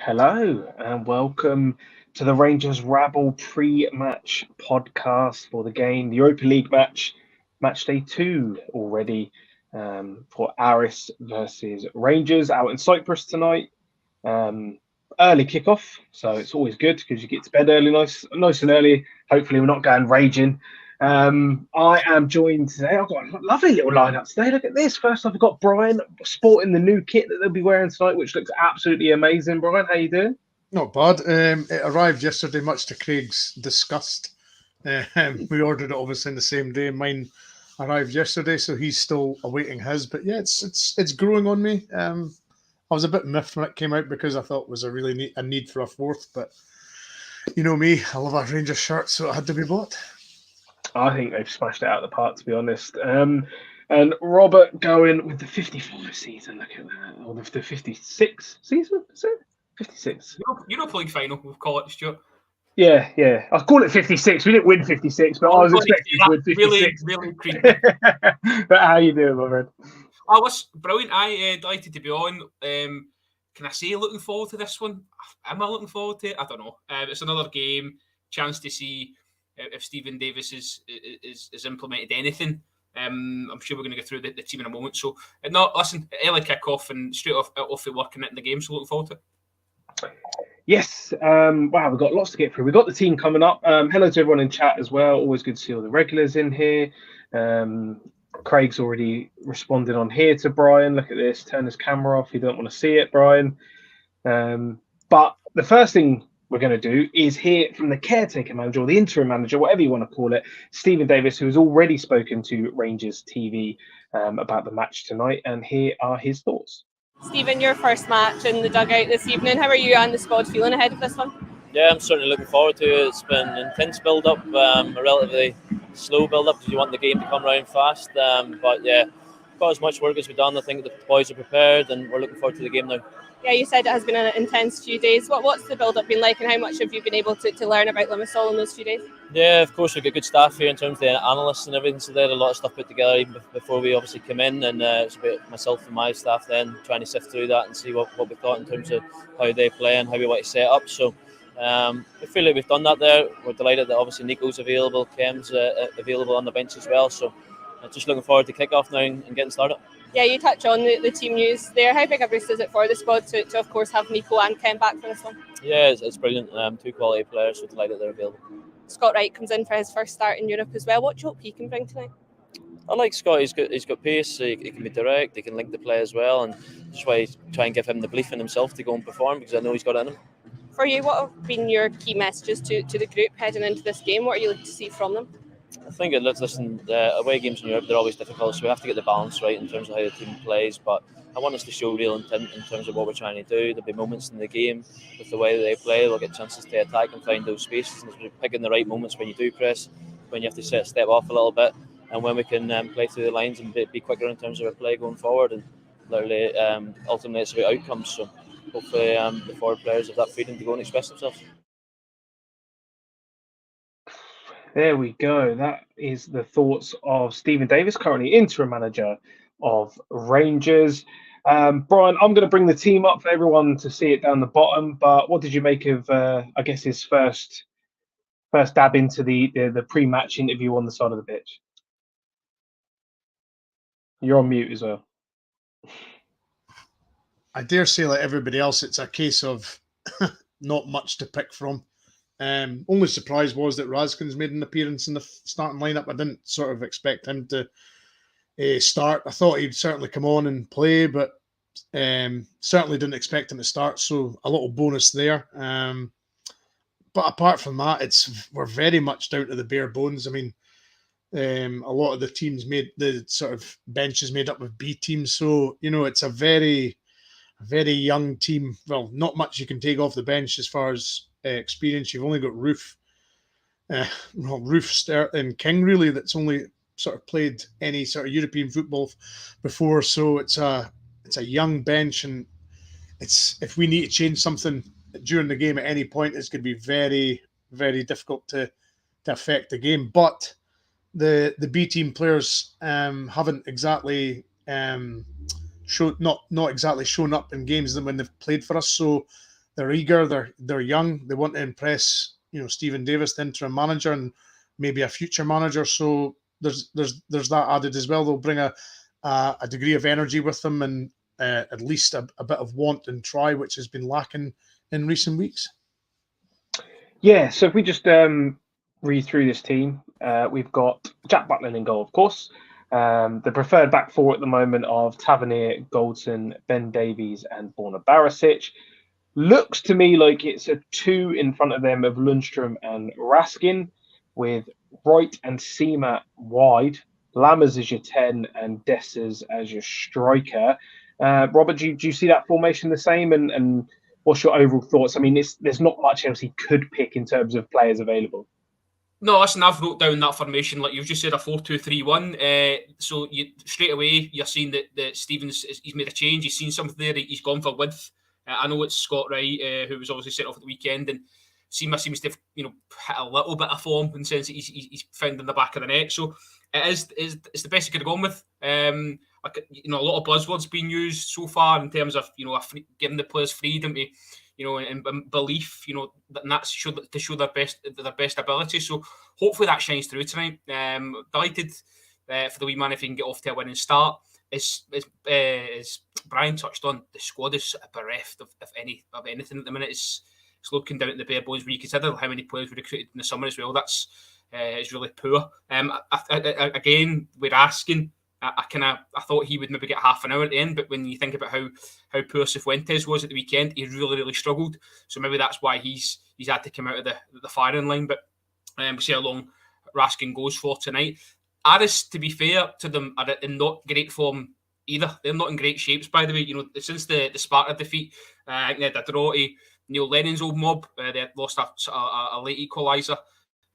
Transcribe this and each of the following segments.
Hello and welcome to the Rangers Rabble pre-match podcast for the game, the Europa League match day two already for Aris versus Rangers out in Cyprus tonight. Um, Early kickoff, so it's always good because you get to bed early, nice and early. Hopefully, we're not going raging. I am joined today. I've got a lovely little lineup today. Look at this. First off, I've got Brian sporting the new kit that they'll be wearing tonight, which looks absolutely amazing. Brian, how you doing? Not bad. It arrived yesterday, much to Craig's disgust. We ordered it obviously in the same day. Mine arrived yesterday, so he's still awaiting his. But yeah, it's growing on me. I was a bit miffed when it came out because I thought it was a need for a fourth. But you know me, I love a Rangers shirt, so it had to be bought. I think they've smashed it out of the park, to be honest. And Robert going with the 55 season. Look at that. Or the 56 season, is it? 56. Europa League final, we'll call it, Stuart. Yeah. I call it 56. We didn't win 56, but I was expecting to win 56. Really creepy. But how you doing, my friend? I was brilliant. I delighted to be on. Can I say looking forward to this one? Am I looking forward to it? I don't know. It's another game, chance to see if Stephen Davis is implemented anything. I'm sure we're going to go through the team in a moment. So, listen, early kick-off and straight off the work and in the game, so looking forward to it. Yes. Wow, we've got lots to get through. We've got the team coming up. Hello to everyone in chat as well. Always good to see all the regulars in here. Craig's already responded on here to Brian. Look at this. Turn his camera off. You don't want to see it, Brian. But the first thing we're going to do is hear from the caretaker manager or the interim manager, whatever you want to call it, Stephen Davis, who has already spoken to Rangers TV about the match tonight. And here are his thoughts. Stephen, your first match in the dugout this evening. How are you and the squad feeling ahead of this one? Yeah, I'm certainly looking forward to it. It's been an intense build-up, a relatively slow build-up because you want the game to come around fast. But yeah, got as much work as we've done. I think the boys are prepared and we're looking forward to the game now. Yeah, you said it has been an intense few days. What's the build-up been like and how much have you been able to learn about Limassol in those few days? Yeah, of course, we've got good staff here in terms of the analysts and everything. So they had a lot of stuff put together even before we obviously come in. And it's about myself and my staff then trying to sift through that and see what we thought in terms of how they play and how we want to set up. So we feel like we've done that there. We're delighted that obviously Nico's available, Kem's available on the bench as well. So just looking forward to kick-off now and getting started. Yeah, you touch on the team news there. How big a boost is it for the squad to of course, have Nico and Kem back for this one? Yeah, it's brilliant. Two quality players, so delighted they're available. Scott Wright comes in for his first start in Europe as well. What do you hope he can bring tonight? I like Scott. He's got pace. He can be direct. He can link the play as well, and just why try and give him the belief in himself to go and perform because I know he's got it in him. For you, what have been your key messages to the group heading into this game? What are you looking to see from them? I think away games in Europe, they're always difficult, so we have to get the balance right in terms of how the team plays. But I want us to show real intent in terms of what we're trying to do. There'll be moments in the game with the way that they play, they'll get chances to attack and find those spaces. And we're picking the right moments when you do press, when you have to step off a little bit, and when we can play through the lines and be quicker in terms of our play going forward. And literally, ultimately, it's about outcomes. So hopefully, the forward players have that freedom to go and express themselves. There we go. That is the thoughts of Stephen Davis, currently interim manager of Rangers. Brian, I'm going to bring the team up for everyone to see it down the bottom. But what did you make of, I guess, his first dab into the pre-match interview on the side of the pitch? You're on mute as well. I dare say, like everybody else, it's a case of not much to pick from. Only surprise was that Razkin's made an appearance in the starting lineup. I didn't sort of expect him to start. I thought he'd certainly come on and play, but certainly didn't expect him to start. So a little bonus there. But apart from that, we're very much down to the bare bones. I mean, a lot of the teams made the sort of benches made up of B teams. So, it's a very young team. Well, not much you can take off the bench as far as experience. You've only got Roof, Sturt and King really. That's only sort of played any sort of European football before. So it's a young bench, and if we need to change something during the game at any point, it's going to be very, very difficult to affect the game. But the B team players haven't exactly not exactly shown up in games when they've played for us. So they're eager, they're young, they want to impress, Stephen Davis, the interim manager, and maybe a future manager. So there's that added as well. They'll bring a degree of energy with them, and at least a bit of want and try, which has been lacking in recent weeks. Yeah, so if we just read through this team, we've got Jack Butland in goal, of course. The preferred back four at the moment of Tavernier, Goldson, Ben Davies, and Borna Barisic. Looks to me like it's a 2 in front of them of Lundstrom and Raskin, with Wright and Seema wide. Lammers as your 10 and Dessers as your striker. Robert, do you see that formation the same? And what's your overall thoughts? I mean, there's not much else he could pick in terms of players available. No, listen, I've wrote down that formation, like you've just said, a 4-2-3-1. So straight away, you're seeing that Stevens, he's made a change. He's seen something there. He's gone for width. I know it's Scott Wright, who was obviously sent off at the weekend, and Seema seems to have, hit a little bit of form in the sense that he's found in the back of the net. So it's the best he could have gone with. A lot of buzzwords being used so far in terms of giving the players freedom to, and belief, and that's to show their best ability. So hopefully that shines through tonight. Delighted for the wee man if he can get off to a winning start. As Brian touched on, the squad is bereft of anything at the minute. It's looking down at the bare bones. When you consider how many players we recruited in the summer as well, that's is really poor. Again, we're asking. I thought he would maybe get half an hour at the end, but when you think about how poor Cifuentes was at the weekend, he really struggled. So maybe that's why he's had to come out of the firing line. But we'll see how long Raskin goes for tonight. Aris, to be fair to them, are in not great form either. They're not in great shapes, by the way. Since the Sparta defeat, I think they had a draw to Neil Lennon's old mob. They had lost a late equaliser.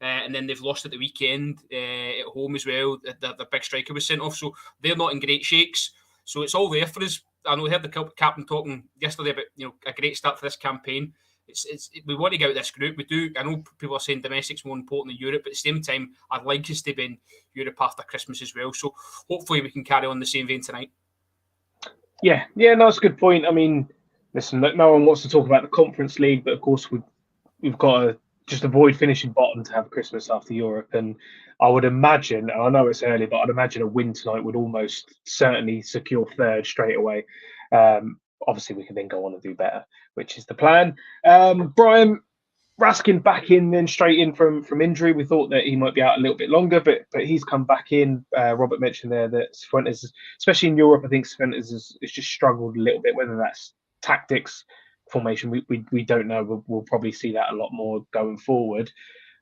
And then they've lost at the weekend at home as well. The big striker was sent off. So they're not in great shakes. So it's all there for us. I know we heard the captain talking yesterday about a great start for this campaign. We want to get out of this group. We do. I know people are saying domestic's more important than Europe, but at the same time, I'd like us to be in Europe after Christmas as well. So hopefully we can carry on the same vein tonight. Yeah, no, that's a good point. I mean, listen, no one wants to talk about the Conference League, but of course we've got to just avoid finishing bottom to have Christmas after Europe. And I would imagine, and I know it's early, but I'd imagine a win tonight would almost certainly secure third straight away. Obviously, we can then go on and do better, which is the plan. Brian, Raskin back in then straight in from injury. We thought that he might be out a little bit longer, but he's come back in. Robert mentioned there that Cifuentes, especially in Europe, I think Cifuentes has just struggled a little bit, whether that's tactics, formation, we don't know. We'll probably see that a lot more going forward.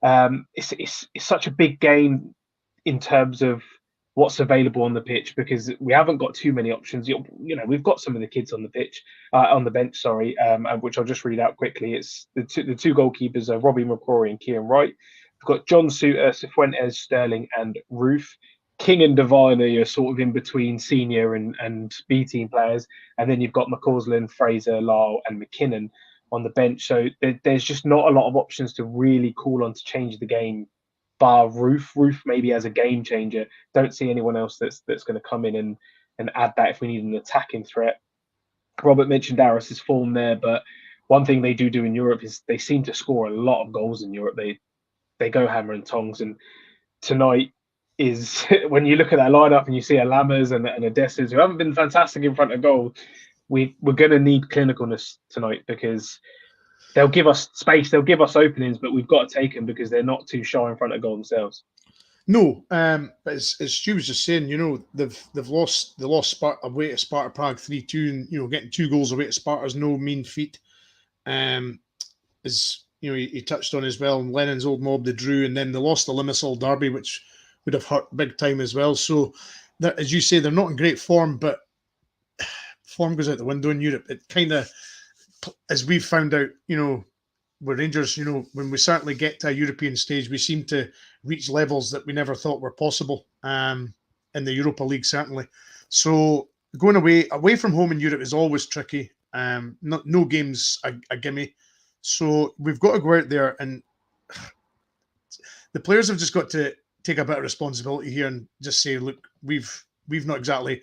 It's such a big game in terms of what's available on the pitch, because we haven't got too many options. We've got some of the kids on the pitch, on the bench, sorry, which I'll just read out quickly. It's the two goalkeepers are Robbie McCrory and Kieran Wright. We've got John Suter, Cifuentes, Sterling, and Roof. King and Devine are sort of in between senior and B team players, and then you've got McCausland, Fraser, Lyle, and McKinnon on the bench. So there's just not a lot of options to really call on to change the game, bar Roof. Roof maybe as a game changer. Don't see anyone else that's going to come in and add that if we need an attacking threat. Robert mentioned Aris's form there, but one thing they do in Europe is they seem to score a lot of goals in Europe. They go hammer and tongs, and tonight is when you look at that lineup and you see a Lammers and a Dessers who haven't been fantastic in front of goal. We're going to need clinicalness tonight, because they'll give us space, they'll give us openings, but we've got to take them because they're not too shy in front of goal themselves. No, but as Stu was just saying, they lost Sparta away to Sparta Prague 3-2, and getting 2 goals away to Sparta is no mean feat. As he touched on as well, and Lennon's old mob, they drew, and then they lost the Limassol derby, which would have hurt big time as well. So, as you say, they're not in great form, but form goes out the window in Europe. It kind of, as we've found out, with Rangers, when we certainly get to a European stage, we seem to reach levels that we never thought were possible in the Europa League, certainly. So going away from home in Europe is always tricky. No game's a gimme. So we've got to go out there, and the players have just got to take a bit of responsibility here and just say, look, we've not exactly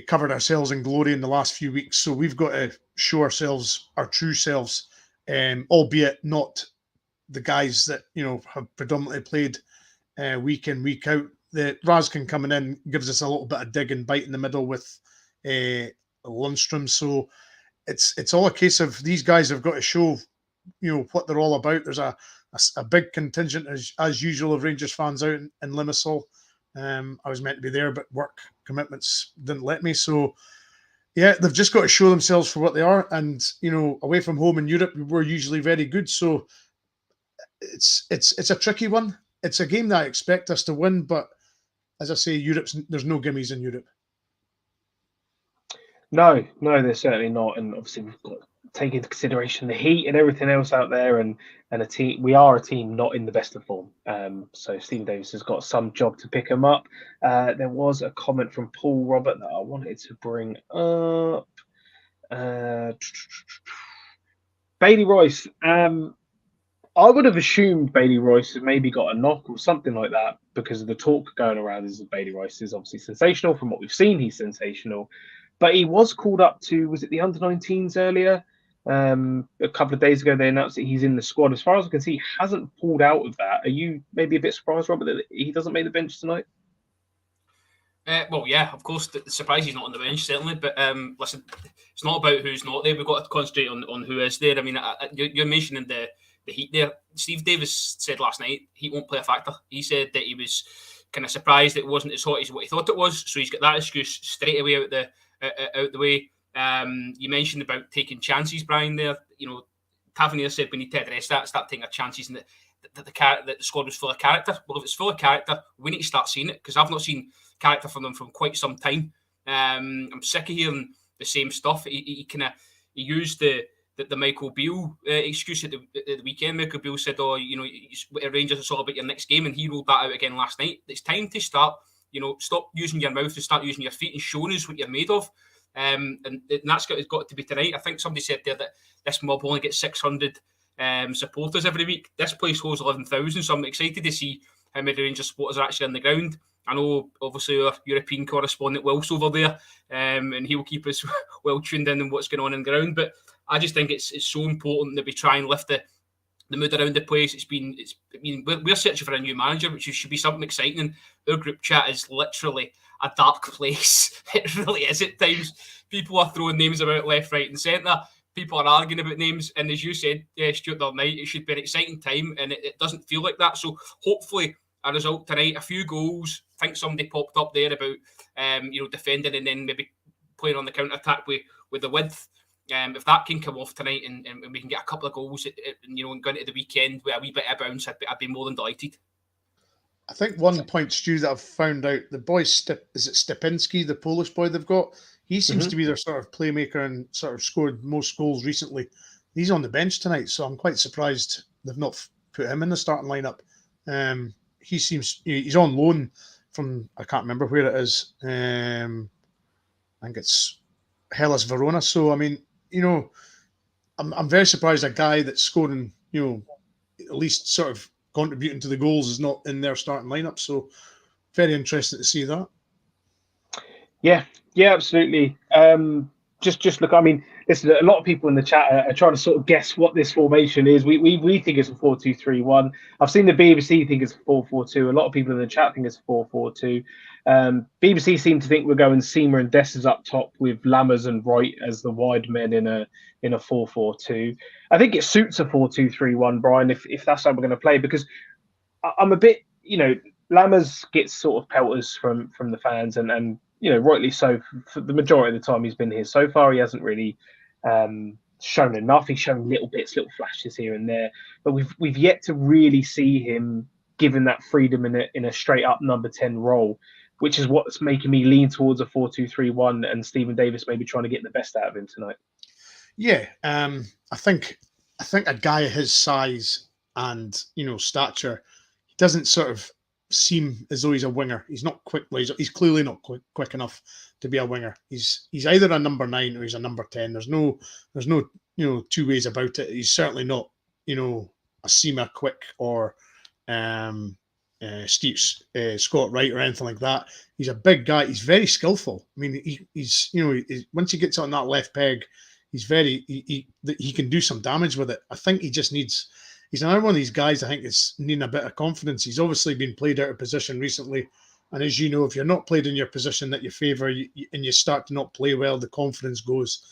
covered ourselves in glory in the last few weeks. So we've got to show ourselves our true selves, albeit not the guys that have predominantly played week in, week out. The Razkin coming in gives us a little bit of dig and bite in the middle with Lundstrom. So it's all a case of these guys have got to show what they're all about. There's a big contingent as usual of Rangers fans out in Limassol. I was meant to be there, but work commitments didn't let me. So yeah, they've just got to show themselves for what they are. And away from home in Europe, we're usually very good. So it's a tricky one. It's a game that I expect us to win, but as I say, there's no gimmies in Europe. No, there's certainly not. And obviously, we've got to take into consideration the heat and everything else out there, and a team. We are a team not in the best of form. So Stephen Davis has got some job to pick him up. There was a comment from Paul Robert that I wanted to bring up. Bailey Royce. I would have assumed Bailey Royce had maybe got a knock or something like that because of the talk going around is that Bailey Royce is obviously sensational. From what we've seen, he's sensational. But he was called up to, was it the under-19s earlier? A couple of days ago, they announced that he's in the squad. As far as I can see, he hasn't pulled out of that. Are you maybe a bit surprised, Robert, that he doesn't make the bench tonight? Well, yeah, of course, the surprise he's not on the bench, certainly. But listen, it's not about who's not there. We've got to concentrate on who is there. I mean, you're mentioning the heat there. Steve Davis said last night heat won't play a factor. He said that he was kind of surprised that it wasn't as hot as what he thought it was. So he's got that excuse straight away out the way. You mentioned about taking chances, Brian. There, Tavernier said we need to address that, start taking our chances, and that the squad was full of character. Well, if it's full of character, we need to start seeing it because I've not seen character from them from quite some time. I'm sick of hearing the same stuff. He used the Michael Beale excuse at the weekend. Michael Beale said, Rangers, it's all about your next game, and he rolled that out again last night. It's time to start, stop using your mouth and start using your feet and showing us what you're made of. And that's got to be tonight. I think somebody said there that this mob only gets 600 supporters every week. This place holds 11,000, so I'm excited to see how many Rangers supporters are actually on the ground. I know, obviously, our European correspondent Will's over there, and he'll keep us well tuned in on what's going on the ground. But I just think it's so important that we try and lift the mood around the place. We're searching for a new manager, which should be something exciting. And our group chat is literally a dark place. It really is at times. People are throwing names about left, right, and centre. People are arguing about names, and as you said, Stuart, the other night, it should be an exciting time, and it doesn't feel like that. So hopefully, a result tonight, a few goals. I think somebody popped up there about defending and then maybe playing on the counter attack with the width. If that can come off tonight and we can get a couple of goals, and going into the weekend with a wee bit of bounce, I'd be more than delighted. I think one point, Stu, that I've found out, the boy, is it Stepinski, the Polish boy they've got? He seems to be their sort of playmaker and sort of scored most goals recently. He's on the bench tonight, so I'm quite surprised they've not put him in the starting lineup. He's on loan from, I can't remember where it is. I think it's Hellas Verona. So, I mean, I'm very surprised a guy that's scoring, at least sort of contributing to the goals is not in their starting lineup. So, very interesting to see that. Yeah, absolutely. Just look. I mean, listen. A lot of people in the chat are trying to sort of guess what this formation is. We think it's a 4-2-3-1. I've seen the BBC think it's a 4-4-2. A lot of people in the chat think it's a 4-4-2. BBC seem to think we're going Seamer and Dessers up top with Lammers and Wright as the wide men in a 4-4-2. I think it suits a 4-2-3-1, Brian, if that's how we're going to play, because I'm a bit, Lammers gets sort of pelters from the fans and rightly so. For the majority of the time he's been here so far, he hasn't really shown enough. He's shown little bits, little flashes here and there, but we've yet to really see him given that freedom in a straight up number 10 role, which is what's making me lean towards a 4-2-3-1 and Stephen Davis maybe trying to get the best out of him tonight. Yeah, I think a guy his size and stature, he doesn't sort of seem as though he's a winger. He's not quick. He's clearly not quick enough to be a winger. He's either a number 9 or he's a number 10. There's no two ways about it. He's certainly not a Seamer quick or Steve Scott Wright or anything like that. He's a big guy. He's very skillful. I mean, he's once he gets on that left peg, he's he can do some damage with it. I think he just needs. He's another one of these guys I think is needing a bit of confidence. He's obviously been played out of position recently, and as you know, if you're not played in your position that you favour and you start to not play well, the confidence goes.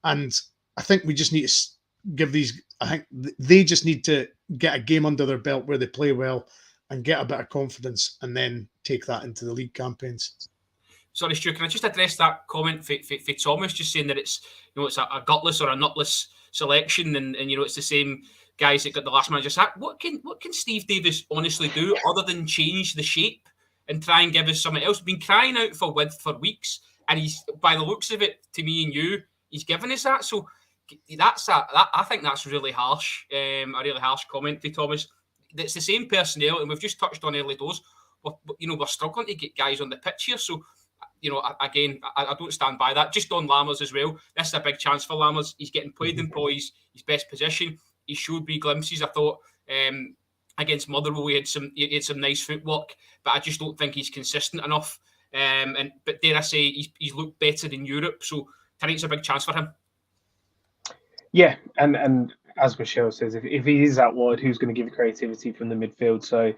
And I think we just need to give these. I think they just need to get a game under their belt where they play well and get a bit of confidence, and then take that into the league campaigns. Sorry, Stu, can I just address that comment for Thomas, just saying that it's it's a gutless or a nutless selection, and it's the same guys that got the last manager sack. What can Steve Davis honestly do other than change the shape and try and give us something else? Been crying out for width for weeks, and he's, by the looks of it, to me and you, he's given us that. So I think that's really harsh, a really harsh comment for Thomas. It's the same personnel, and we've just touched on early doors. We're struggling to get guys on the pitch here. So, again, I don't stand by that. Just on Lammers as well. This is a big chance for Lammers. He's getting played in probably his best position. He showed me glimpses. I thought against Motherwell he had some nice footwork, but I just don't think he's consistent enough. But dare I say, he's looked better in Europe. So tonight's a big chance for him. Yeah, and as Michelle says, if he is out wide, who's going to give the creativity from the midfield? So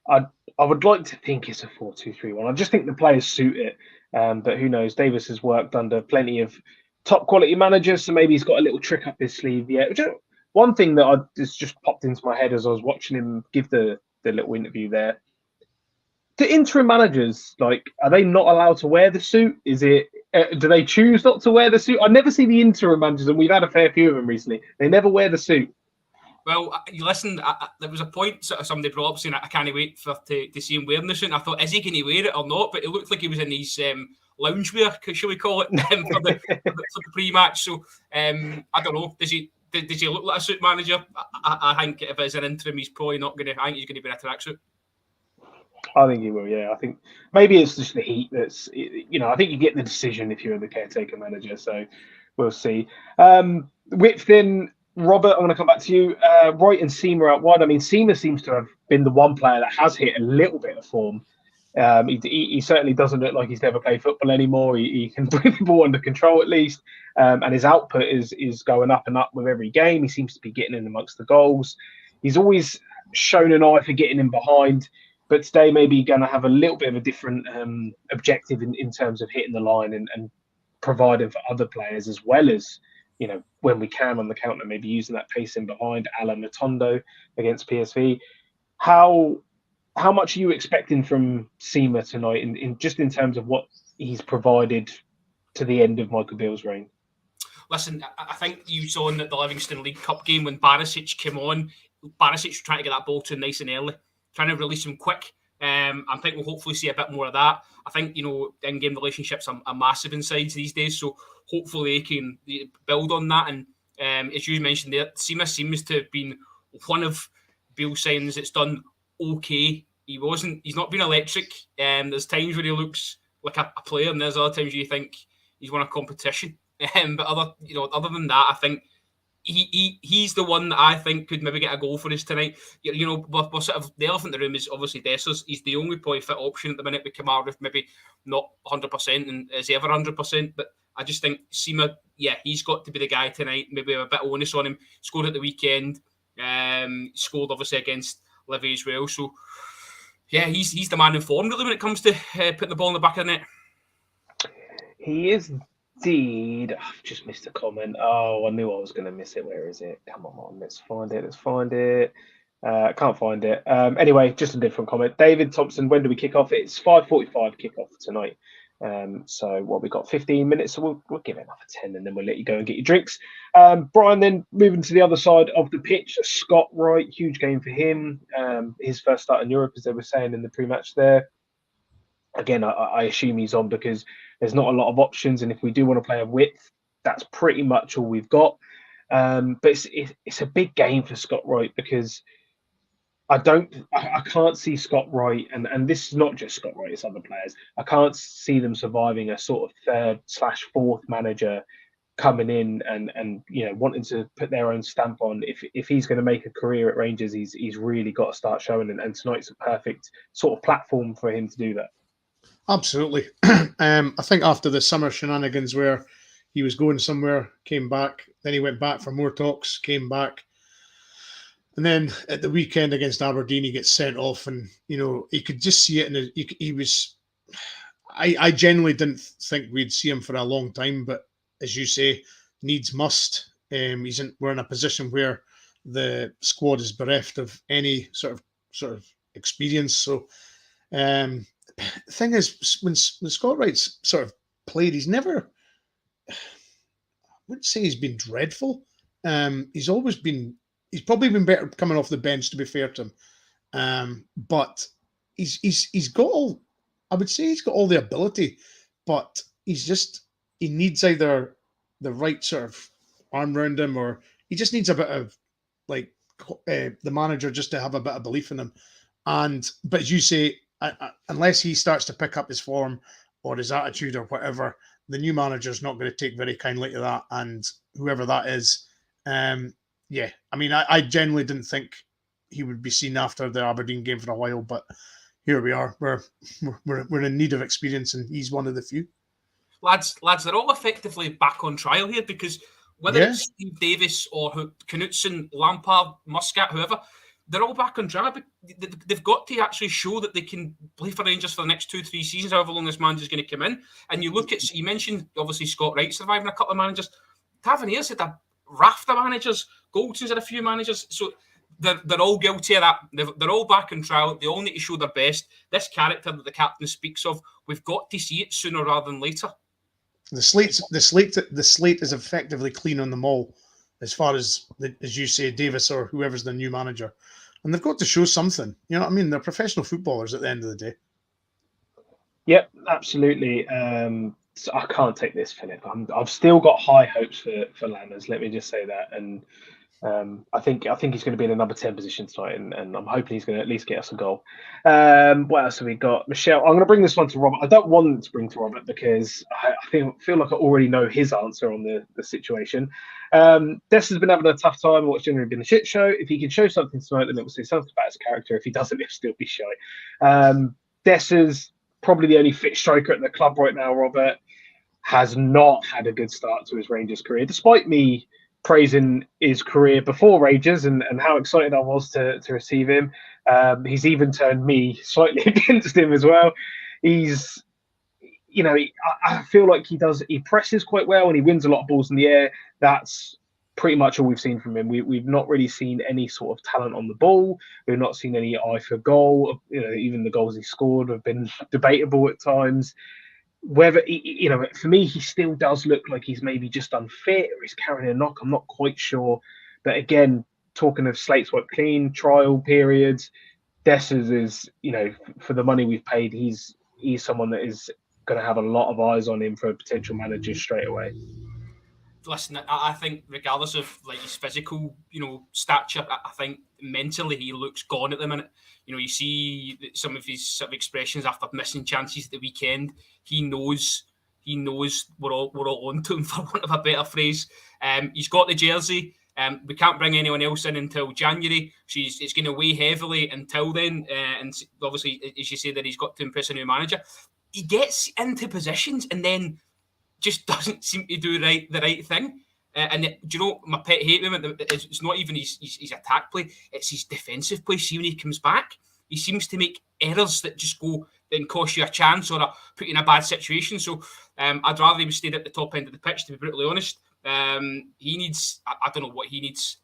I would like to think it's a 4-2-3-1. I just think the players suit it. But who knows? Davis has worked under plenty of top quality managers, so maybe he's got a little trick up his sleeve. Yeah. One thing that just popped into my head as I was watching him give the little interview there. The interim managers, are they not allowed to wear the suit? Is it? Do they choose not to wear the suit? I never see the interim managers, and we've had a fair few of them recently. They never wear the suit. Well, you listen, there was a point somebody brought up saying I can't wait to see him wearing the suit. And I thought, is he going to wear it or not? But it looked like he was in his loungewear, shall we call it, for the pre-match. So I don't know. Does he look like a suit manager? I think if it's an interim, he's probably not going to. I think he's going to be in a tracksuit. I think he will, yeah. I think maybe it's just the heat that's, I think you get the decision if you're the caretaker manager. So we'll see. Width in, Robert, I want to come back to you. Wright and Seamer out wide. I mean, Seamer seems to have been the one player that has hit a little bit of form. He certainly doesn't look like he's never played football anymore. He can bring the ball under control at least. And his output is going up and up with every game. He seems to be getting in amongst the goals. He's always shown an eye for getting in behind. But today maybe going to have a little bit of a different objective in terms of hitting the line and providing for other players, as well as, when we can on the counter, maybe using that pace in behind, a la Matondo against PSV. How much are you expecting from Seamer tonight in terms of what he's provided to the end of Michael Beale's reign? Listen, I think you saw in the Livingston League Cup game when Barisic came on, Barisic was trying to get that ball to him nice and early, trying to release him quick. I think we'll hopefully see a bit more of that. I think, in-game relationships are massive inside these days, so hopefully they can build on that. And as you mentioned there, Seamer seems to have been one of Beale's signings that's done okay. He's not been electric. There's times where he looks like a player, and there's other times you think he's won a competition. But other than that, I think he's the one that I think could maybe get a goal for us tonight. We're sort of, the elephant in the room is obviously Dessers. He's the only probably fit option at the minute with Kamara, if maybe not 100%, and is he ever 100%? But I just think Seamer, he's got to be the guy tonight. Maybe a bit of onus on him. Scored at the weekend. Scored obviously against Livy as well. So he's the man in form really when it comes to putting the ball in the back of the net. He is indeed. I've just missed a comment. Oh, I knew I was going to miss it. Where is it? Come on, let's find it. Can't find it. Anyway, just a different comment. David Thompson, when do we kick off? It's 5:45 kick-off tonight. So we got 15 minutes, so we'll give it another 10 and then we'll let you go and get your drinks. Brian, then moving to the other side of the pitch, Scott Wright, huge game for him. His first start in Europe, as they were saying in the pre-match there. Again, I assume he's on because there's not a lot of options, and if we do want to play a width, that's pretty much all we've got. But it's a big game for Scott Wright because I can't see Scott Wright, and this is not just Scott Wright, it's other players. I can't see them surviving a sort of 3rd/4th manager coming in and wanting to put their own stamp on. If he's going to make a career at Rangers, he's really got to start showing, and tonight's a perfect sort of platform for him to do that. Absolutely. I think after the summer shenanigans where he was going somewhere, came back, then he went back for more talks, came back, and then at the weekend against Aberdeen, he gets sent off, and you could just see it. And he was. I genuinely didn't think we'd see him for a long time, but as you say, needs must. We're in a position where the squad is bereft of any sort of experience. So, the thing is, when Scott Wright's sort of played, he's never. I wouldn't say he's been dreadful. He's always been. He's probably been better coming off the bench, to be fair to him. But he's got all. I would say he's got all the ability, but he needs either the right sort of arm around him, or he just needs a bit of the manager just to have a bit of belief in him. But as you say, unless he starts to pick up his form or his attitude or whatever, the new manager is not going to take very kindly to that. And whoever that is, I genuinely didn't think he would be seen after the Aberdeen game for a while, but here we are. We're in need of experience, and he's one of the few. Lads, they're all effectively back on trial here, because whether it's Steve Davis or Knutson, Lampard, Muscat, whoever, they're all back on trial. But they've got to actually show that they can play for Rangers for the next 2-3 seasons, however long this manager's going to come in. And you mentioned obviously Scott Wright surviving a couple of managers. Taverniers had a raft of managers. Goldson's had a few managers. So they're all guilty of that. They're all back on trial. They all need to show their best. This character that the captain speaks of, we've got to see it sooner rather than later. The slate is effectively clean on them all, as far as you say, Davis or whoever's the new manager, and they've got to show something. You know what I mean? They're professional footballers at the end of the day. Yep, absolutely. So I can't take this, Philip. I've still got high hopes for Landers. Let me just say that, and I think he's going to be in a number 10 position tonight, and I'm hoping he's going to at least get us a goal. What else have we got? Michelle, I'm going to bring this one to Robert. I don't want to bring to Robert because I feel like I already know his answer on the situation. Des has been having a tough time. What's generally been a shit show. If he can show something tonight, then it will say something about his character. If he doesn't, he'll still be shy. Des is probably the only fit striker at the club right now, Robert. Has not had a good start to his Rangers career, despite me praising his career before Rangers and how excited I was to receive him. He's even turned me slightly against him as well. He's, I feel like he presses quite well and he wins a lot of balls in the air. That's pretty much all we've seen from him. We've not really seen any sort of talent on the ball. We've not seen any eye for goal. Even the goals he scored have been debatable at times. Whether, for me, he still does look like he's maybe just unfit or he's carrying a knock. I'm not quite sure. But again, talking of slates wiped clean, trial periods, Dessers is, for the money we've paid, he's someone that is going to have a lot of eyes on him for potential managers straight away. Listen, I think regardless of his physical, stature, I think mentally he looks gone at the minute. You see some of his sort of expressions after missing chances at the weekend. He knows we're all on to him, for want of a better phrase. He's got the jersey. We can't bring anyone else in until January. So it's going to weigh heavily until then. And obviously, as you say, that he's got to impress a new manager. He gets into positions and then just doesn't seem to do the right thing. Do you know my pet hate with him? It's not even his attack play; it's his defensive play. See, when he comes back, he seems to make errors that just go then cost you a chance or put you in a bad situation. So I'd rather he stayed at the top end of the pitch, to be brutally honest. He needs. I don't know what he needs.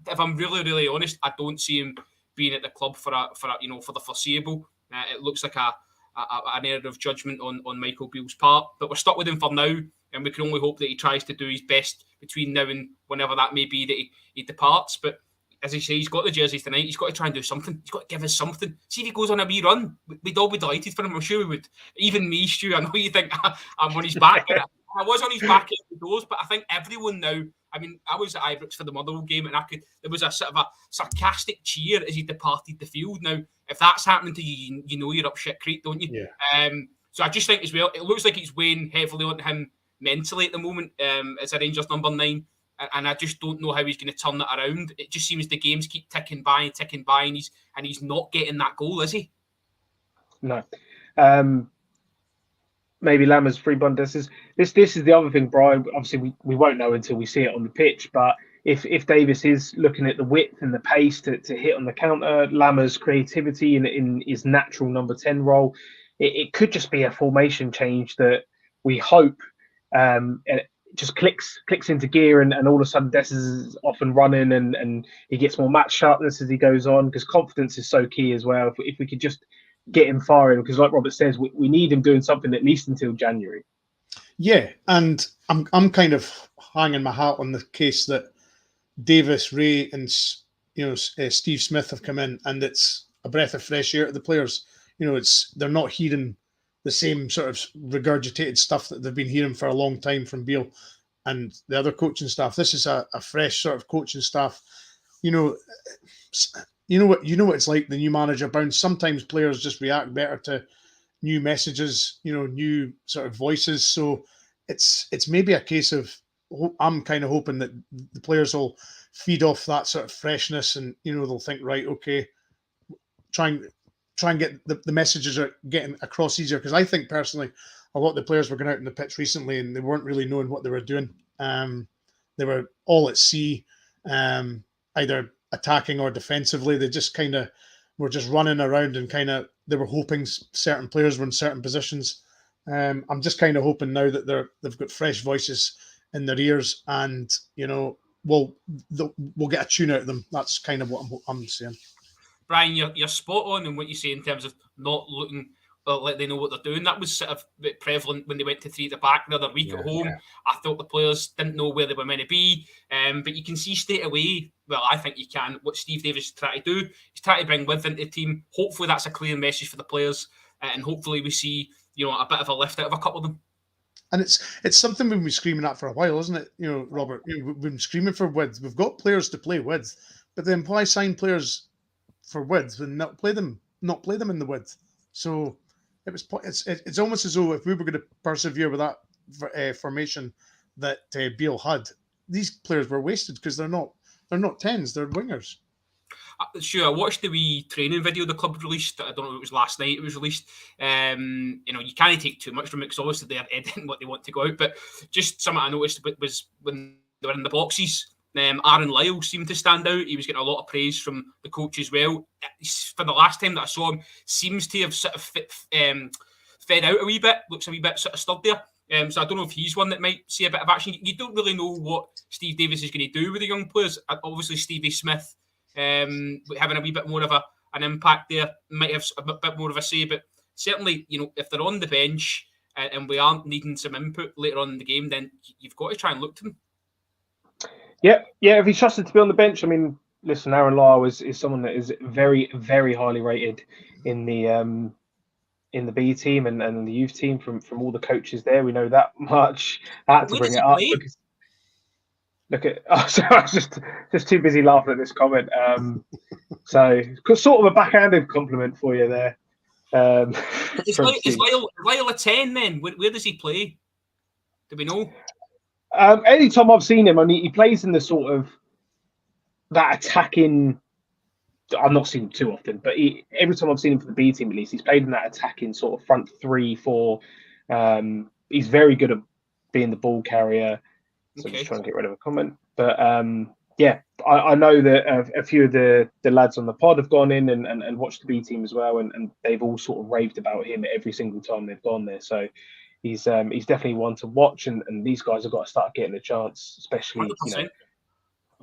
If I'm really, really honest, I don't see him being at the club for the foreseeable. It looks like an error of judgment on Michael Beale's part, but we're stuck with him for now, and we can only hope that he tries to do his best between now and whenever that may be that he departs. But as I say, he's got the jerseys tonight. He's got to try and do something. He's got to give us something. See if he goes on a wee run. We'd all be delighted for him. I'm sure we would. Even me, Stu. I know you think I'm on his back. I was on his back in the doors, but I think everyone now. I mean, I was at Ibrox for the Motherwell game, and there was a sort of a sarcastic cheer as he departed the field. Now, if that's happening to you, you know you're up shit creek, don't you? Yeah. So I just think as well, it looks like it's weighing heavily on him mentally at the moment as a Rangers number 9. And I just don't know how he's going to turn that around. It just seems the games keep ticking by, and he's not getting that goal, is he? No. Maybe Lammers free bond. This is the other thing, Brian. Obviously, we won't know until we see it on the pitch. But if Davis is looking at the width and the pace to hit on the counter, Lammers' creativity in his natural number 10 role, it could just be a formation change that we hope it just clicks into gear, and all of a sudden Des is off and running, and he gets more match sharpness as he goes on, because confidence is so key as well. If we could just get him firing, because like Robert says, we need him doing something at least until January. Yeah, and I'm kind of hanging my hat on the case that Davis, Ray, and Steve Smith have come in, and it's a breath of fresh air to the players. They're not hearing the same sort of regurgitated stuff that they've been hearing for a long time from Beale and the other coaching staff. This is a fresh sort of coaching staff. You know what it's like, the new manager bounce. Sometimes players just react better to new messages, new sort of voices. So it's maybe a case of, I'm kind of hoping that the players will feed off that sort of freshness, and they'll think, right, okay, try and get the messages are getting across easier. Because I think personally, a lot of the players were going out in the pitch recently and they weren't really knowing what they were doing. They were all at sea, either attacking or defensively. They just kind of were just running around, and they were hoping certain players were in certain positions. I'm just kind of hoping now that they've got fresh voices in their ears, and we'll get a tune out of them. That's kind of what I'm saying. Brian, you're spot on in what you say in terms of not looking like they know what they're doing. That was sort of prevalent when they went to 3 at the back the other week at home. Yeah. I thought the players didn't know where they were meant to be, but you can see straight away, well, I think you can, what Steve Davis is trying to do. He's trying to bring width into the team. Hopefully that's a clear message for the players, and hopefully we see a bit of a lift out of a couple of them. And it's something we've been screaming at for a while, isn't it? Robert, we've been screaming for width. We've got players to play with, but then why sign players for width and not play them in the width? So it's almost as though if we were going to persevere with that formation that Beale had, these players were wasted, because they're not 10s, they're wingers. Sure, I watched the wee training video the club released. I don't know if it was last night it was released. You can't take too much from it, because obviously they're editing what they want to go out. But just something I noticed was when they were in the boxes, Aaron Lyle seemed to stand out. He was getting a lot of praise from the coach as well. For the last time that I saw him, seems to have sort of fed out a wee bit. Looks a wee bit sort of stud there. So I don't know if he's one that might see a bit of action. You don't really know what Steve Davis is going to do with the young players. Obviously, Stevie Smith having a wee bit more of an impact there might have a bit more of a say. But certainly, if they're on the bench and we aren't needing some input later on in the game, then you've got to try and look to them. Yeah. If he's trusted to be on the bench, I mean, listen, Aaron Lyle is someone that is very, very highly rated in the B team and the youth team from all the coaches there. We know that much. I had to bring it up because look at. Oh, so I was just too busy laughing at this comment. So sort of a backhanded compliment for you there. Is Lyle a 10 then? Where does he play? Do we know? Anytime I've seen him, he plays in the sort of that attacking. I've not seen him too often, but every time I've seen him for the B team, at least, he's played in that attacking sort of front 3-4. He's very good at being the ball carrier. So I'm just trying to get rid of a comment. But I know that a few of the lads on the pod have gone in and watched the B team as well, and they've all sort of raved about him every single time they've gone there. So he's definitely one to watch, and these guys have got to start getting a chance, especially 100%.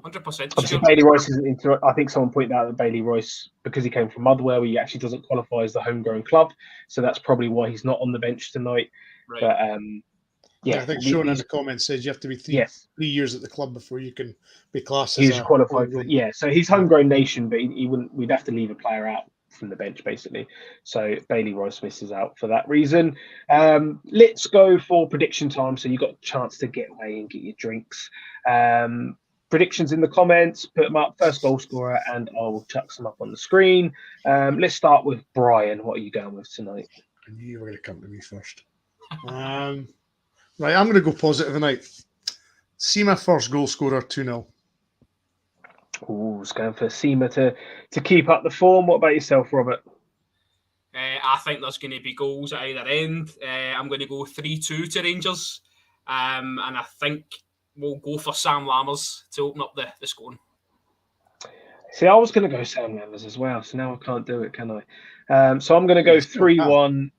100%. Obviously, Bailey Royce isn't into it. I think someone pointed out that Bailey Royce, because he came from Motherwell, he actually doesn't qualify as the homegrown club, so that's probably why he's not on the bench tonight. Right. But I think Sean in the comments says you have to be 3 years at the club before you can be classed as a qualified. So he's homegrown nation, but he wouldn't. We'd have to leave a player out from the bench basically. So Bailey Royce misses out for that reason. Let's go for prediction time. So you got a chance to get away and get your drinks. Predictions in the comments, put them up, first goal scorer, and I will chuck some up on the screen. Let's start with Brian. What are you going with tonight? I knew you were going to come to me first. Right, I'm going to go positive tonight. See my first goal scorer 2-0. Ooh, it's going for Seema to keep up the form. What about yourself, Robert? I think there's going to be goals at either end. I'm going to go 3-2 to Rangers. And I think we'll go for Sam Lammers to open up the scoring. See, I was going to go Sam Lammers as well, so now I can't do it, can I? So I'm going to go 3-1.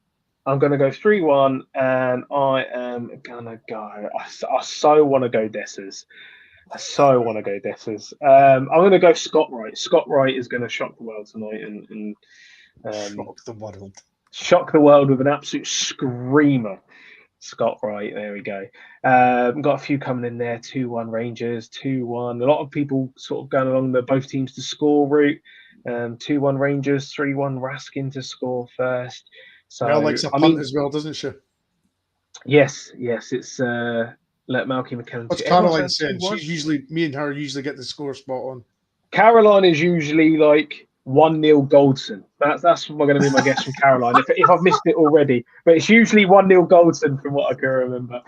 I'm going to go 3-1, and I am going to go. I so want to go Dessers. I'm going to go Scott Wright. Scott Wright is going to shock the world tonight and shock the world with an absolute screamer. Scott Wright, there we go. Got a few coming in there. 2-1 Rangers, 2-1. A lot of people sort of going along the both teams to score route. 2-1 Rangers, 3-1 Raskin to score first. So Mel likes a punt as well, doesn't she? Yes. It's let Malky McKellen. What's Caroline saying? She's usually, me and her usually get the score spot on. Caroline is usually like 1-0 Goldson. That's going to be my guess from Caroline. If I've missed it already, but it's usually 1-0 Goldson from what I can remember.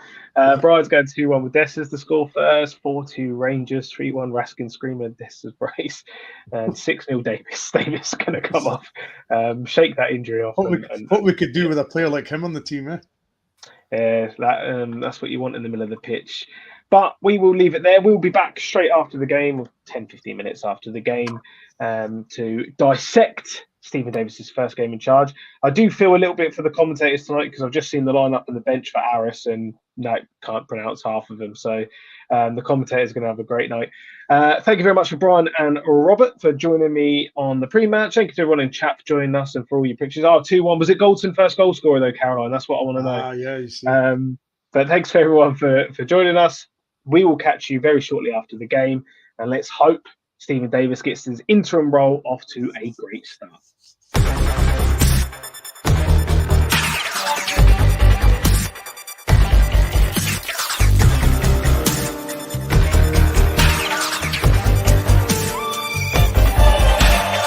Brian's going 2-1 with Dessers to score first. 4-2 Rangers. 3-1 Raskin Screamer Dessers brace, and 6-0 Davis. Davis going to come off. Shake that injury off. What we could do with a player like him on the team, eh? That's what you want in the middle of the pitch. But we will leave it there. We'll be back straight after the game, 10-15 minutes after the game, to dissect Stephen Davis's first game in charge. I do feel a little bit for the commentators tonight because I've just seen the lineup and the bench for Aris and can't pronounce half of them. So the commentators are going to have a great night. Thank you very much for Brian and Robert for joining me on the pre-match. Thank you to everyone in chat for joining us and for all your pictures. 2-1. Was it Goldson first goal scorer though, Caroline? That's what I want to know. Yeah, you see. But thanks for everyone for joining us. We will catch you very shortly after the game, and let's hope Stephen Davis gets his interim role off to a great start.